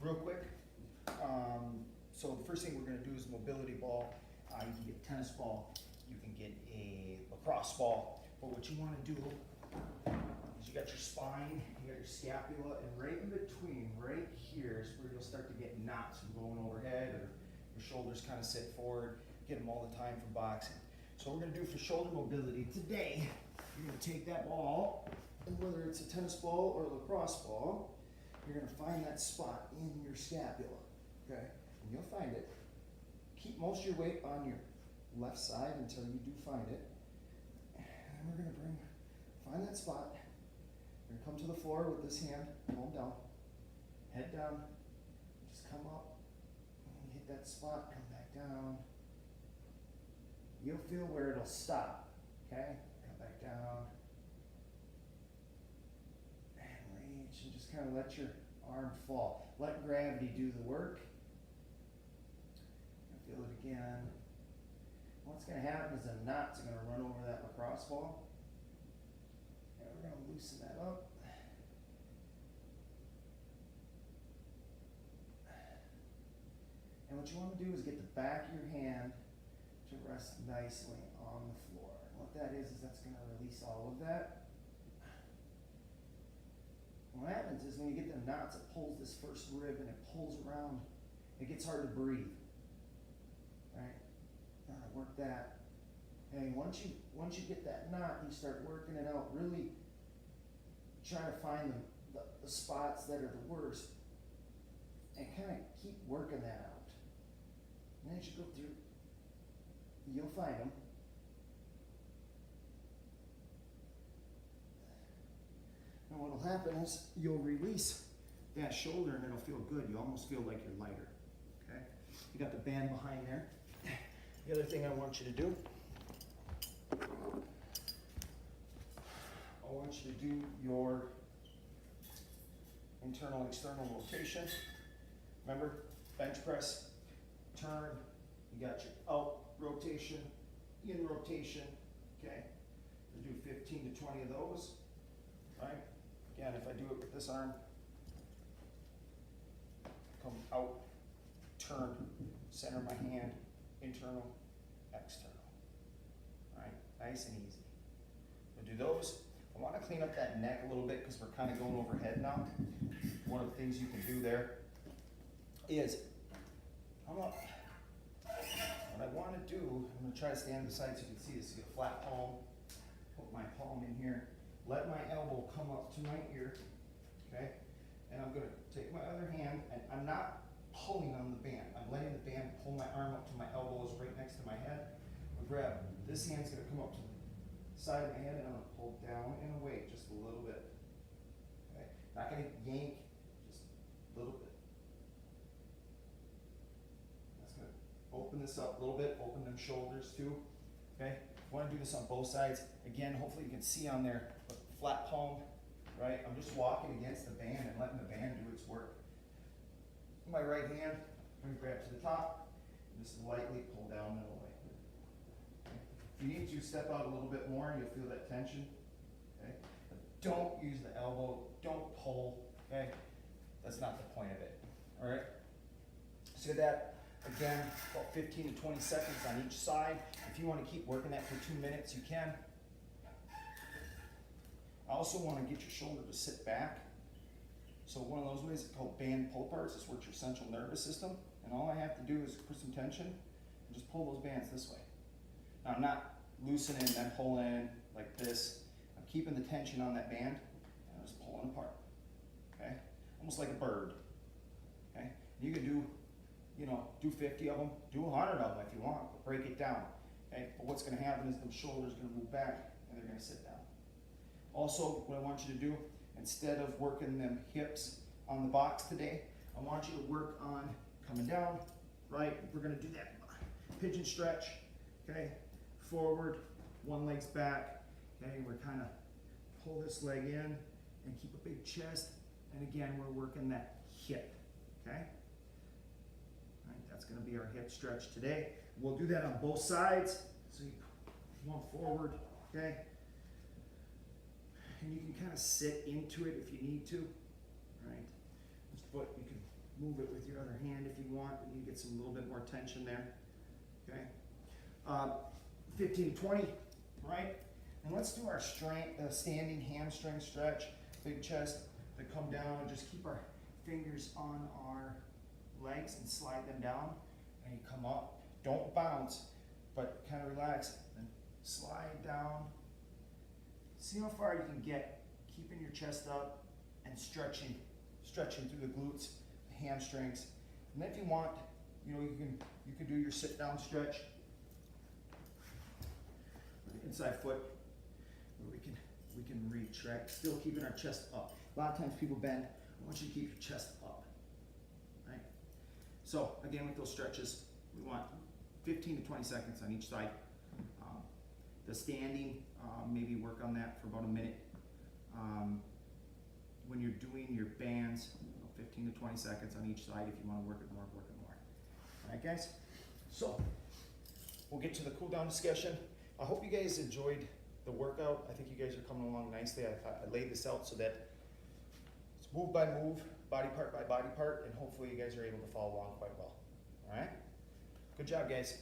real quick. So the first thing we're gonna do is mobility ball. You can get a tennis ball, you can get a lacrosse ball, but what you wanna do is you got your spine, you got your scapula, and right in between, right here is where you'll start to get knots from going overhead, or your shoulders kind of sit forward, get them all the time from boxing. So what we're gonna do for shoulder mobility today, you're gonna take that ball, and whether it's a tennis ball or a lacrosse ball, you're gonna find that spot in your scapula, okay? And you'll find it. Keep most of your weight on your left side until you do find it. And then we're gonna find that spot. We're gonna come to the floor with this hand, palm down, head down, just come up, and hit that spot, come back down. You'll feel where it'll stop, okay? Come back down. And reach, and just kind of let your arm fall. Let gravity do the work. Feel it again. What's going to happen is the knots are going to run over that lacrosse ball. And we're going to loosen that up. And what you want to do is get the back of your hand to rest nicely on the floor. And what that is that's going to release all of that. What happens is when you get the knots, it pulls this first rib and it pulls around. It gets hard to breathe. Right? Work that. And once you get that knot, you start working it out. Really try to find the spots that are the worst, and kind of keep working that out. And as you go through, you'll find them. And what will happen is you'll release that shoulder, and it'll feel good. You almost feel like you're lighter. Okay? You got the band behind there. The other thing I want you to do, I want you to do your internal external rotation. Remember, bench press, turn, you got your out rotation, in rotation, okay? We'll do 15 to 20 of those, right? Again, if I do it with this arm, come out, turn, center my hand, internal, external. All right, nice and easy. We'll do those. I want to clean up that neck a little bit because we're kind of going overhead now. One of the things you can do there is come up. What I want to do, I'm going to try to stand beside so you can see this. Get a flat palm. Put my palm in here. Let my elbow come up to my ear. Okay, and I'm going to take my other hand, and I'm not pulling on the band. I'm letting the band pull my arm up to my elbows right next to my head. I'll grab, this hand's gonna come up to the side of my head, and I'm gonna pull down and away just a little bit. Okay? Not gonna yank, just a little bit. That's gonna open this up a little bit, open them shoulders too. Okay? I wanna do this on both sides. Again, hopefully you can see on there, a flat palm, right? I'm just walking against the band and letting the band do its work. My right hand, I'm going to grab to the top, and just lightly pull down and away. Okay. If you need to, step out a little bit more, and you'll feel that tension. Okay. But don't use the elbow, don't pull, okay? That's not the point of it, all right? So that, again, about 15 to 20 seconds on each side. If you want to keep working that for 2 minutes, you can. I also want to get your shoulder to sit back. So one of those ways is called band pull parts. It's works your central nervous system. And all I have to do is put some tension and just pull those bands this way. Now I'm not loosening and then pulling like this. I'm keeping the tension on that band and I'm just pulling apart. Okay? Almost like a bird. Okay? You can do, do 50 of them, do 100 of them if you want, but break it down. Okay? But what's going to happen is the shoulders are going to move back and they're going to sit down. Also, what I want you to do, instead of working them hips on the box today, I want you to work on coming down, right? We're gonna do that pigeon stretch, okay? Forward, one leg's back, okay? We're kind of pull this leg in and keep a big chest. And again, we're working that hip, okay? All right, that's gonna be our hip stretch today. We'll do that on both sides. So you one forward, okay? And you can kind of sit into it if you need to, right? This foot, you can move it with your other hand if you want, and you get some little bit more tension there, okay? 15 to 20, right? And let's do our standing hamstring stretch, big chest, to come down and just keep our fingers on our legs and slide them down, and you come up. Don't bounce, but kind of relax and slide down. See how far you can get, keeping your chest up and stretching through the glutes, the hamstrings. And then if you want, you know, you can do your sit down stretch with the inside foot, where we can reach, right? Still keeping our chest up. A lot of times people bend. I want you to keep your chest up, right? So again, with those stretches, we want 15 to 20 seconds on each side. The standing, maybe work on that for about a minute. When you're doing your bands, 15 to 20 seconds on each side. If you want to work it more, work it more. All right, guys? So, we'll get to the cool down discussion. I hope you guys enjoyed the workout. I think you guys are coming along nicely. I laid this out so that it's move by move, body part by body part, and hopefully you guys are able to follow along quite well. All right? Good job, guys.